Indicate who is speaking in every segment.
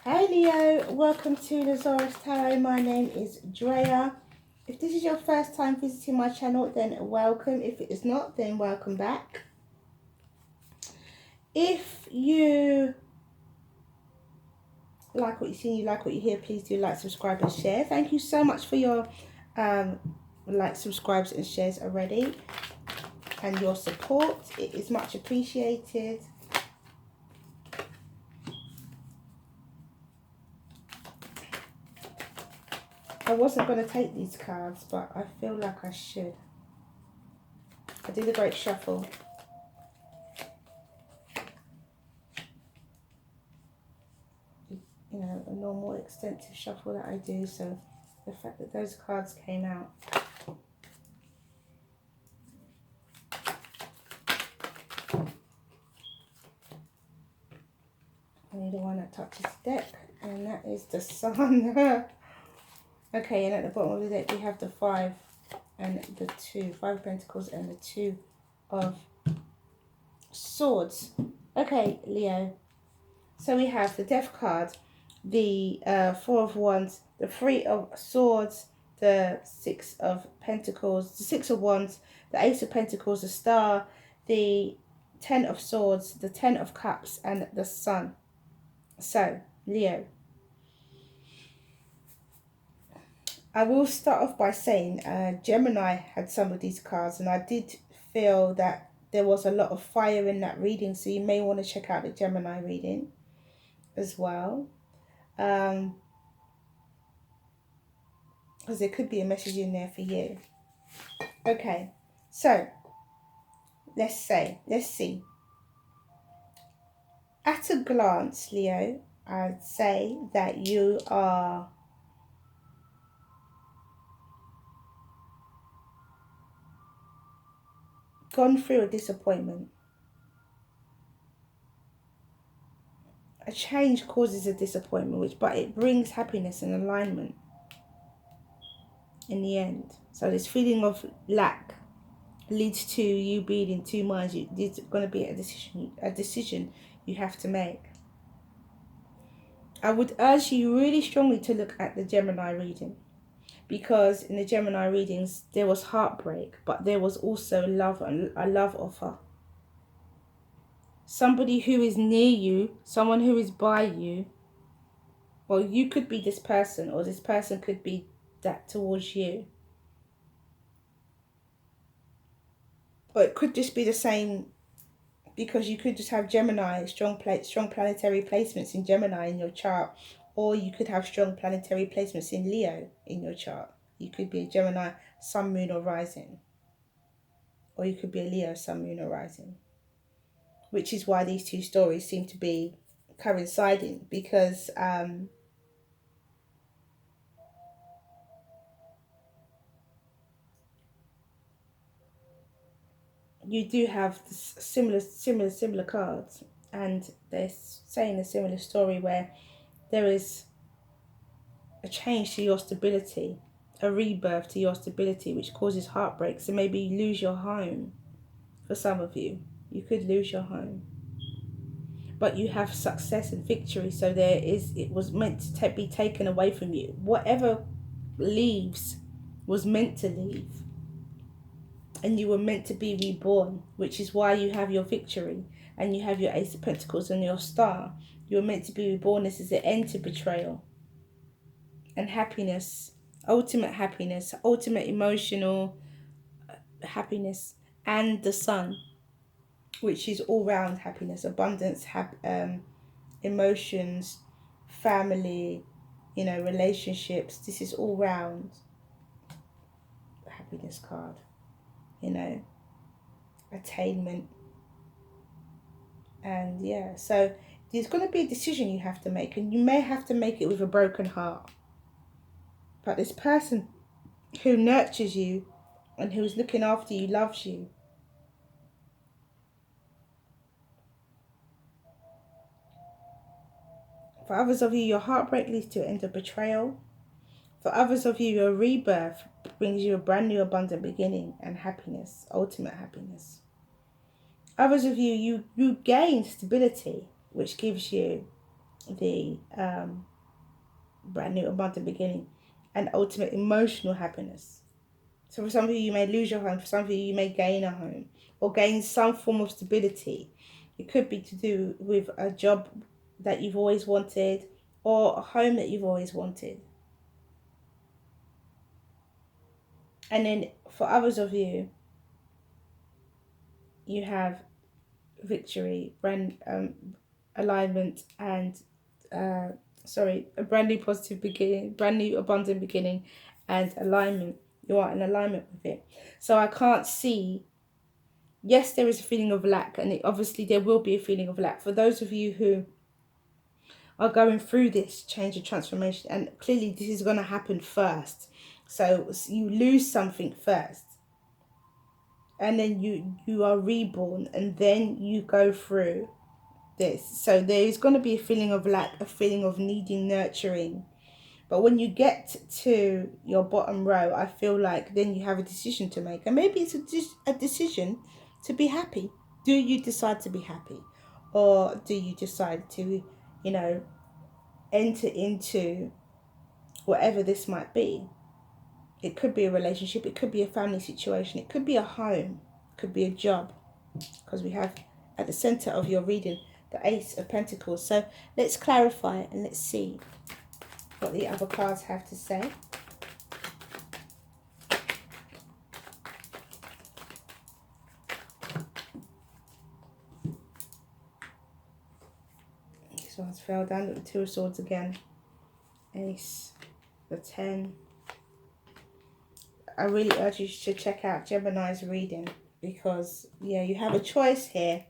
Speaker 1: Hi Leo, welcome to the Zarious Tarot. My name is Drea. If this is your first time visiting my channel, then welcome. If it is not, then welcome back. If you like what you see, you like what you hear, please do like, subscribe and share. Thank you so much for your like, subscribes and shares already, and your support. It is much appreciated. I wasn't going to take these cards, but I feel like I should. I did a great shuffle. You know, a normal extensive shuffle that I do, so the fact that those cards came out. I need the one that touches the deck, and that is the Sun. Okay, and at the bottom of the deck we have the 5 and the 2. 5 of Pentacles and the 2 of Swords. Okay, Leo. So we have the Death card, the 4 of Wands, the 3 of Swords, the 6 of Pentacles, the 6 of Wands, the Ace of Pentacles, the Star, the 10 of Swords, the 10 of Cups, and the Sun. So, Leo, I will start off by saying Gemini had some of these cards, and I did feel that there was a lot of fire in that reading, so you may want to check out the Gemini reading as well. Because there could be a message in there for you. Okay, so let's see. At a glance, Leo, I'd say that you are gone through a disappointment. A change causes a disappointment, but it brings happiness and alignment in the end. So this feeling of lack leads to you being in two minds. There's going to be a decision you have to make. I would urge you really strongly to look at the Gemini reading, because in the Gemini readings there was heartbreak, but there was also love and a love offer. Somebody who is near you, someone who is by you. Well, you could be this person, or this person could be that towards you. Or it could just be the same, because you could just have Gemini, strong planetary placements in Gemini in your chart, or you could have strong planetary placements in Leo in your chart. You could be a Gemini, Sun, Moon, or Rising, or you could be a Leo, Sun, Moon, or Rising, which is why these two stories seem to be coinciding, because you do have similar cards, and they're saying a similar story where there is a change to your stability, a rebirth to your stability, which causes heartbreak. So maybe you lose your home. For some of you, you could lose your home, but you have success and victory. So it was meant to be taken away from you. Whatever leaves was meant to leave, and you were meant to be reborn, which is why you have your victory and you have your Ace of Pentacles and your Star. You were meant to be reborn. This is the end to betrayal and happiness, ultimate emotional happiness, and the Sun, which is all round happiness, abundance, emotions, family, relationships. This is all round happiness card, attainment. And yeah, so there's going to be a decision you have to make, and you may have to make it with a broken heart. But this person who nurtures you and who's looking after you loves you. For others of you, your heartbreak leads to an end of betrayal. For others of you, your rebirth brings you a brand new abundant beginning and happiness, ultimate happiness. Others of you, you gain stability, which gives you the brand new abundant beginning, and ultimate emotional happiness. So for some of you, you may lose your home. For some of you, you may gain a home or gain some form of stability. It could be to do with a job that you've always wanted or a home that you've always wanted. And then for others of you, you have victory, brand alignment, and a brand new positive beginning, brand new abundant beginning, and alignment. You are in alignment with it. So I can't see. Yes, there is a feeling of lack, and obviously there will be a feeling of lack for those of you who are going through this change and transformation. And clearly, this is going to happen first. So you lose something first, and then you are reborn, and then you go through this. So there is going to be a feeling of lack, a feeling of needing nurturing. But when you get to your bottom row, I feel like then you have a decision to make. And maybe it's a decision to be happy. Do you decide to be happy? Or do you decide to, enter into whatever this might be? It could be a relationship. It could be a family situation. It could be a home. It could be a job. Because we have at the center of your reading the Ace of Pentacles. So let's clarify it and let's see what the other cards have to say. This one's fell down with the Two of Swords again. Ace, the 10. I really urge you to check out Gemini's reading because, yeah, you have a choice here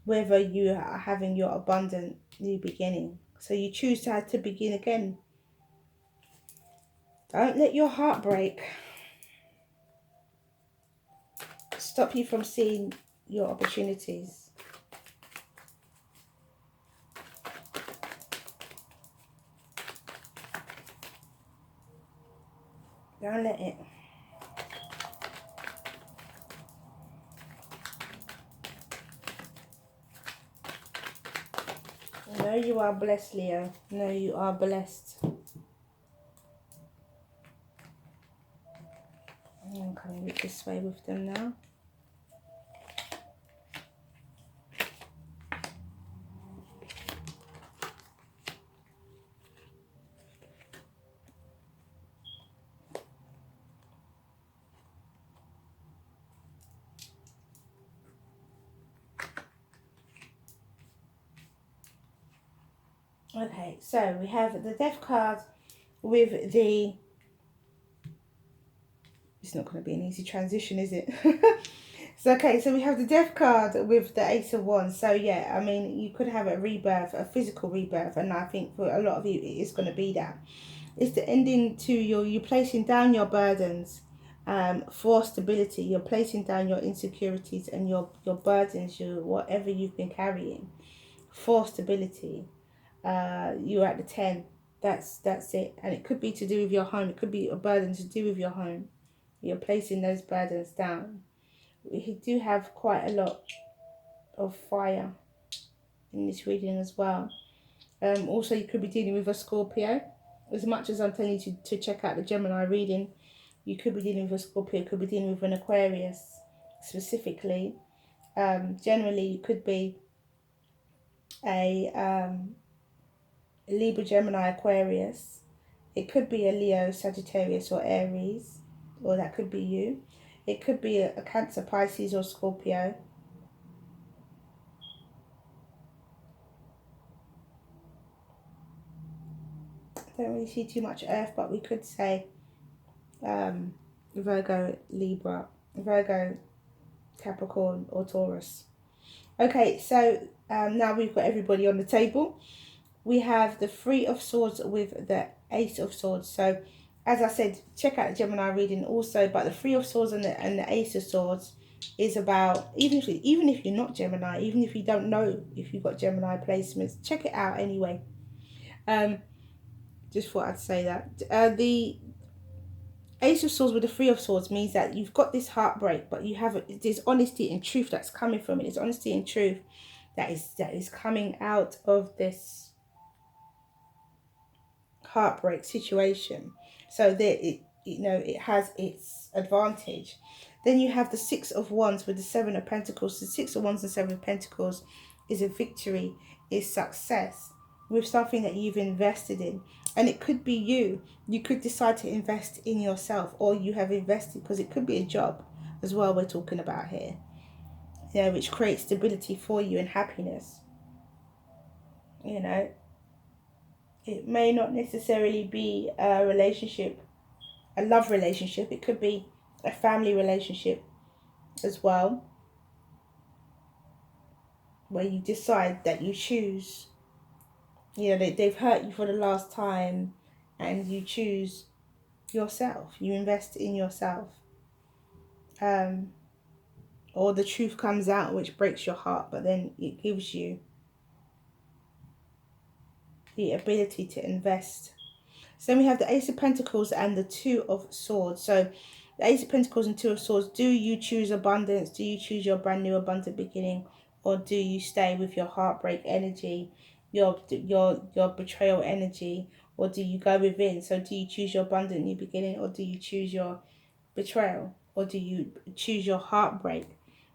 Speaker 1: whether you are having your abundant new beginning. So you choose to have to begin again. Don't let your heart break stop you from seeing your opportunities. Don't let it. No, you are blessed, Leo. No, you are blessed. I'm coming this way with them now. Okay, so we have the Death card with the... It's not going to be an easy transition, is it? So, okay, so we have the Death card with the Ace of Wands. So, yeah, I mean, you could have a rebirth, a physical rebirth, and I think for a lot of you, it is going to be that. It's the ending to you're placing down your burdens for stability. You're placing down your insecurities and your burdens, whatever you've been carrying for stability. You're at the 10. That's it. And it could be to do with your home. It could be a burden to do with your home. You're placing those burdens down. We do have quite a lot of fire in this reading as well. Also, you could be dealing with a Scorpio. As much as I'm telling you to check out the Gemini reading, you could be dealing with a Scorpio, you could be dealing with an Aquarius specifically. Generally, you could be a Libra, Gemini, Aquarius. It could be a Leo, Sagittarius, or Aries, or that could be you. It could be a Cancer, Pisces, or Scorpio. I don't really see too much Earth, but we could say Virgo, Libra, Virgo, Capricorn, or Taurus. Okay, so now we've got everybody on the table. We have the Three of Swords with the Ace of Swords. So, as I said, check out the Gemini reading also. But the Three of Swords and the Ace of Swords is about, even if you're not Gemini, even if you don't know if you've got Gemini placements, check it out anyway. Just thought I'd say that. The Ace of Swords with the Three of Swords means that you've got this heartbreak, but you have there's honesty and truth that's coming from it. It's honesty and truth that is coming out of this heartbreak situation. So that it has its advantage. Then you have the Six of Wands with the Seven of Pentacles. The Six of Wands and Seven of Pentacles is a victory, is success with something that you've invested in. And it could be you. You could decide to invest in yourself, or you have invested, because it could be a job as well we're talking about here. Which creates stability for you and happiness. It may not necessarily be a relationship, a love relationship. It could be a family relationship as well, where you decide that you choose, they've hurt you for the last time, and you choose yourself. You invest in yourself. Or the truth comes out, which breaks your heart, but then it gives you the ability to invest. So then we have the Ace of Pentacles and the Two of Swords. So the Ace of Pentacles and Two of Swords. Do you choose abundance? Do you choose your brand new abundant beginning? Or do you stay with your heartbreak energy, your betrayal energy? Or do you go within? So do you choose your abundant new beginning? Or do you choose your betrayal? Or do you choose your heartbreak?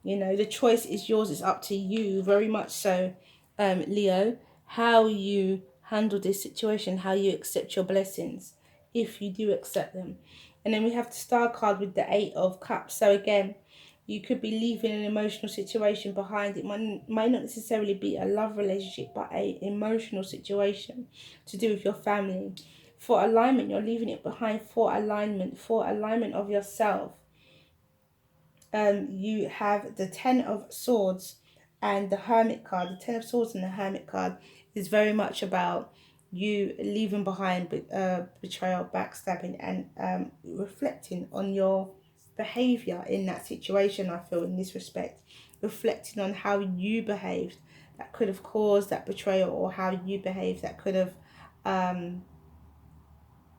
Speaker 1: The choice is yours. It's up to you, very much so, Leo, how you handle this situation, how you accept your blessings, if you do accept them. And then we have the Star card with the Eight of Cups. So again, you could be leaving an emotional situation behind. It might not necessarily be a love relationship, but an emotional situation to do with your family. For alignment, you're leaving it behind for alignment of yourself. You have the Ten of Swords and the Hermit card. The Ten of Swords and the Hermit card is very much about you leaving behind betrayal, backstabbing, and reflecting on your behavior in that situation. I feel, in this respect, reflecting on how you behaved that could have caused that betrayal, or how you behaved that could have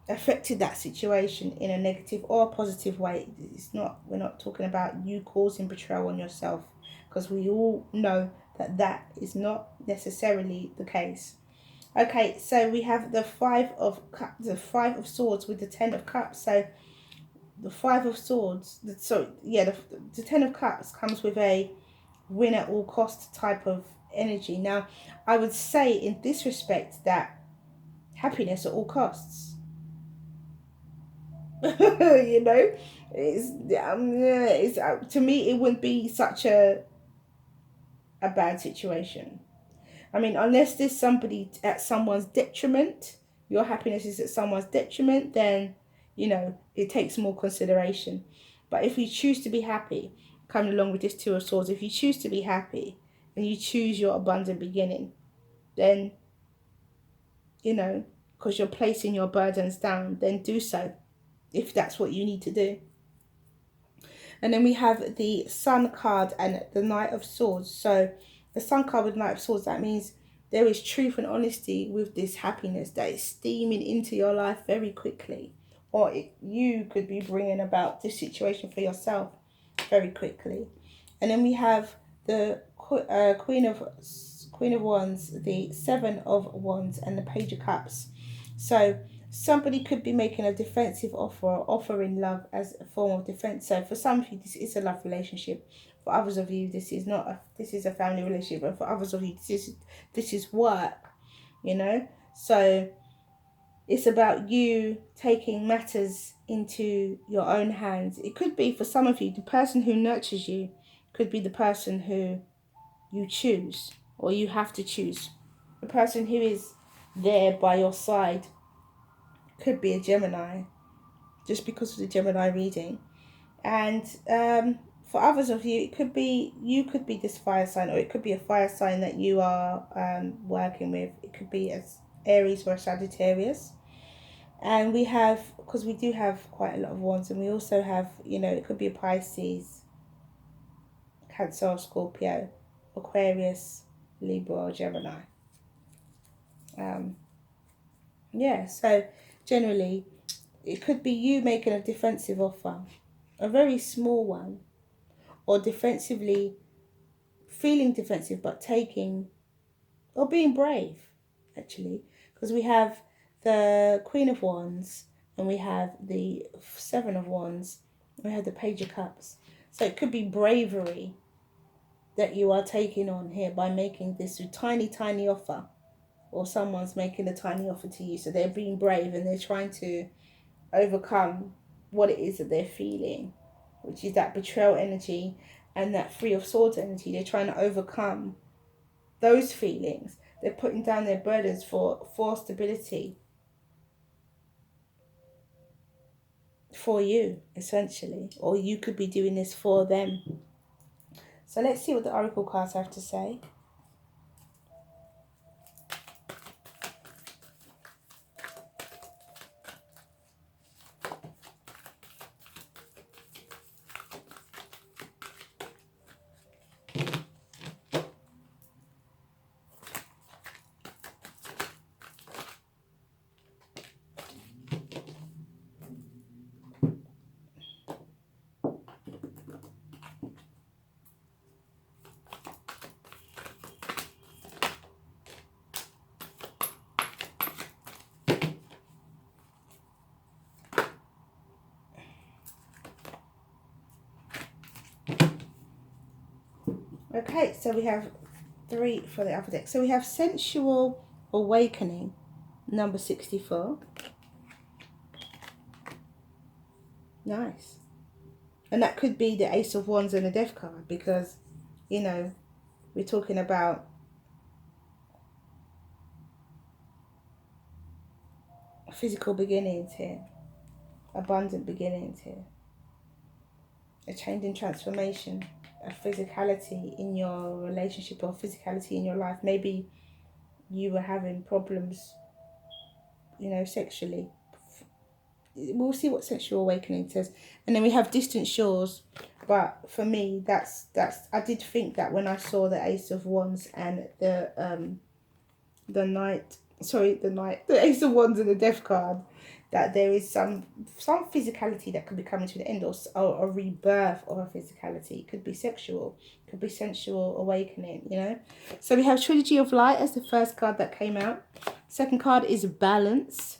Speaker 1: affected that situation in a negative or a positive way. We're not talking about you causing betrayal on yourself, because we all know that is not necessarily the case. Okay, so we have the Five of Swords with the Ten of Cups. So the Five of Swords, the Ten of Cups comes with a win at all cost type of energy. Now, I would say in this respect that happiness at all costs. It's to me, it wouldn't be such a bad situation. I mean, unless there's somebody at someone's detriment, your happiness is at someone's detriment, then it takes more consideration. But if you choose to be happy, coming along with this Two of Swords, if you choose to be happy and you choose your abundant beginning, then because you're placing your burdens down, then do so, if that's what you need to do. And then we have the Sun card and the Knight of Swords. So the Sun card with Knight of Swords, that means there is truth and honesty with this happiness that is steaming into your life very quickly. Or you could be bringing about this situation for yourself very quickly. And then we have the Queen of Wands, the Seven of Wands, and the Page of Cups. So somebody could be making a defensive offer, or offering love as a form of defense. So for some of you, this is a love relationship. For others of you, this is not. This is a family relationship. And for others of you, this is work. So it's about you taking matters into your own hands. It could be, for some of you, the person who nurtures you could be the person who you choose, or you have to choose. The person who is there by your side could be a Gemini, just because of the Gemini reading. And for others of you, you could be this fire sign, or it could be a fire sign that you are working with. It could be as Aries or Sagittarius. And we have, because we do have quite a lot of wands, and we also have, it could be a Pisces, Cancer, Scorpio, Aquarius, Libra, or Gemini. So generally, it could be you making a defensive offer, a very small one, or defensively feeling defensive, but taking, or being brave, actually, because we have the Queen of Wands and we have the Seven of Wands, we have the Page of Cups. So it could be bravery that you are taking on here by making this tiny, tiny offer, or someone's making a tiny offer to you. So they're being brave and they're trying to overcome what it is that they're feeling, which is that betrayal energy and that Three of Swords energy. They're trying to overcome those feelings. They're putting down their burdens for stability for you, essentially, or you could be doing this for them. So let's see what the oracle cards have to say. Okay, so we have 3 for the upper deck. So we have Sensual Awakening, number 64. Nice. And that could be the Ace of Wands and the Death card, because, you know, we're talking about physical beginnings here, abundant beginnings here, a change in transformation, a physicality in your relationship or physicality in your life. Maybe you were having problems, you know, sexually. We'll see what Sensual Awakening says. And then we have Distant Shores. But for me, that's I did think that when I saw the Ace of Wands and the Ace of Wands and the Death card, that there is some physicality that could be coming to an end, or a rebirth of a physicality. It could be sexual, it could be sensual awakening, you know. So we have Trilogy of Light as the first card that came out. Second card is Balance,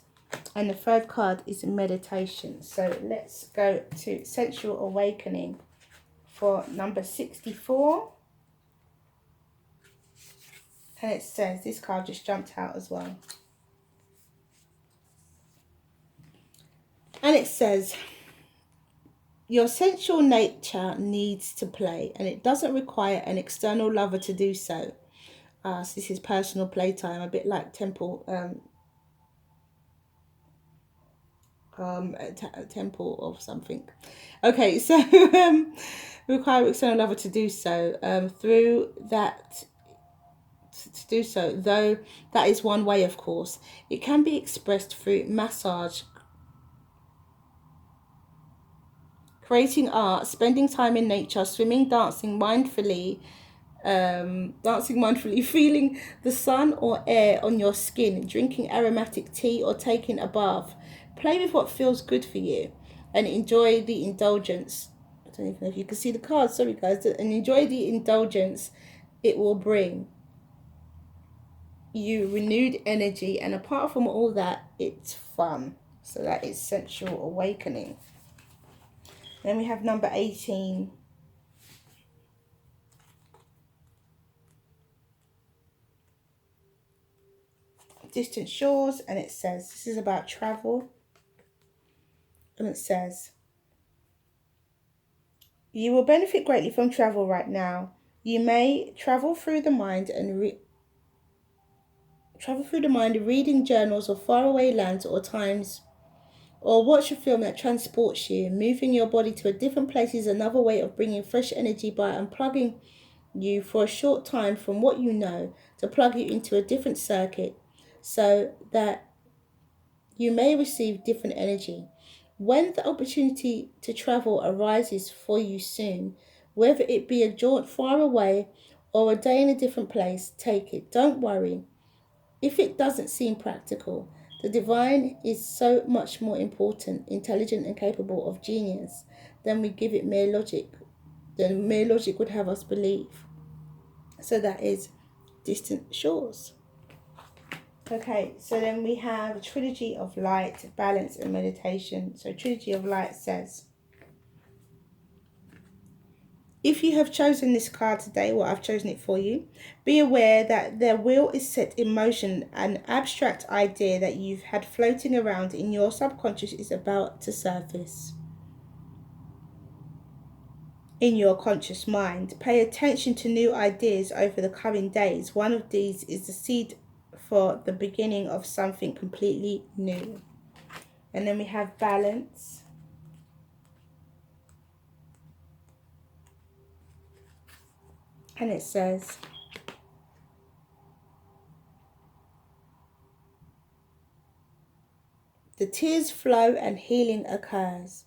Speaker 1: and the third card is Meditation. So let's go to Sensual Awakening for number 64. And it says, this card just jumped out as well. And it says, your sensual nature needs to play, and it doesn't require an external lover to do so. So this is personal playtime, a bit like temple, a temple of something. Okay, so require an external lover to do so. Through that, to do so, though that is one way, of course. It can be expressed through massage, creating art, spending time in nature, swimming, dancing mindfully, feeling the sun or air on your skin, drinking aromatic tea, or taking a bath. Play with what feels good for you and enjoy the indulgence. I don't even know if you can see the cards, sorry guys, and enjoy the indulgence it will bring you renewed energy, and apart from all that, it's fun. So that is Sensual Awakening. Then we have number 18. Distant Shores, and it says, this is about travel. And it says, you will benefit greatly from travel right now. You may travel through the mind reading journals of faraway lands or times, or watch a film that transports you. Moving your body to a different place is another way of bringing fresh energy by unplugging you for a short time from what you know to plug you into a different circuit, so that you may receive different energy. When the opportunity to travel arises for you soon, whether it be a jaunt far away or a day in a different place, take it. Don't worry if it doesn't seem practical. The divine is so much more important, intelligent and capable of genius than we give it mere logic would have us believe. So that is distant shores. Okay, so then we have a trilogy of light, balance and meditation. So trilogy of light says, if you have chosen this card today, well, I've chosen it for you, be aware that their will is set in motion. An abstract idea that you've had floating around in your subconscious is about to surface in your conscious mind. Pay attention to new ideas over the coming days. One of these is the seed for the beginning of something completely new. And then we have balance. And it says, the tears flow and healing occurs.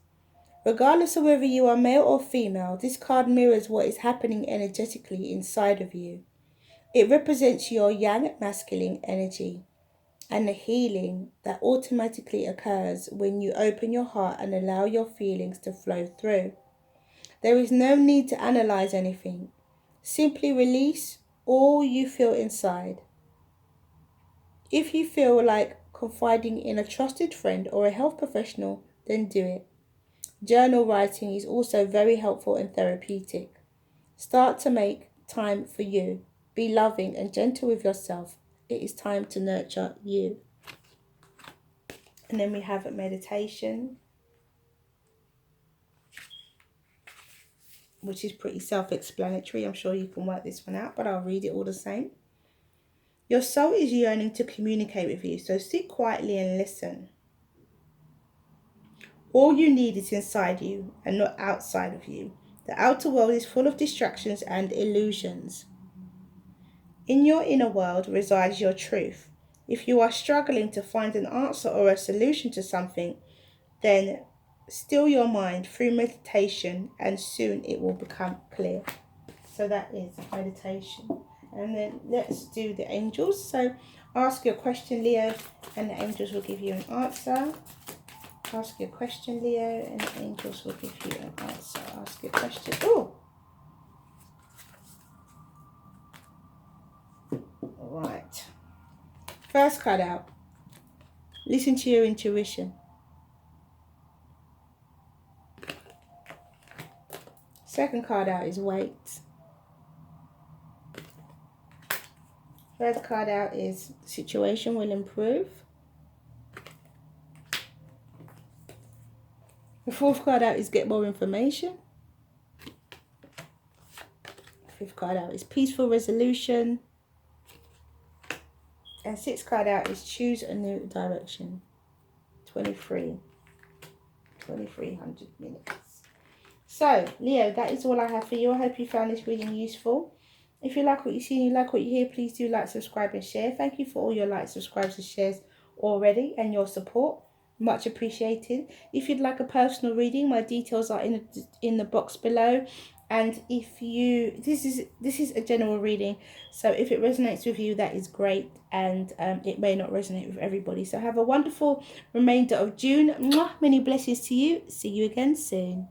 Speaker 1: Regardless of whether you are male or female, this card mirrors what is happening energetically inside of you. It represents your yang masculine energy and the healing that automatically occurs when you open your heart and allow your feelings to flow through. There is no need to analyze anything. Simply release all you feel inside. If you feel like confiding in a trusted friend or a health professional, then do it. Journal writing is also very helpful and therapeutic. Start to make time for you. Be loving and gentle with yourself. It is time to nurture you. And then we have a meditation, which is pretty self-explanatory. I'm sure you can work this one out, but I'll read it all the same. Your soul is yearning to communicate with you, so sit quietly and listen. All you need is inside you and not outside of you. The outer world is full of distractions and illusions. In your inner world resides your truth. If you are struggling to find an answer or a solution to something, then still your mind through meditation and soon it will become clear. So that is meditation. And then let's do the angels. So ask your question, Leo, and the angels will give you an answer. Ask your question, Leo, and the angels will give you an answer. Ask your question. Oh! Right. First card out. Listen to your intuition. Second card out is wait. Third card out is situation will improve. The fourth card out is get more information. Fifth card out is peaceful resolution. And sixth card out is choose a new direction. 2300 minutes. So, Leo, that is all I have for you. I hope you found this reading useful. If you like what you see and you like what you hear, please do like, subscribe and share. Thank you for all your likes, subscribes and shares already and your support. Much appreciated. If you'd like a personal reading, my details are in the box below. And if you, this is a general reading, so if it resonates with you, that is great, and it may not resonate with everybody. So have a wonderful remainder of June. Mwah, many blessings to you. See you again soon.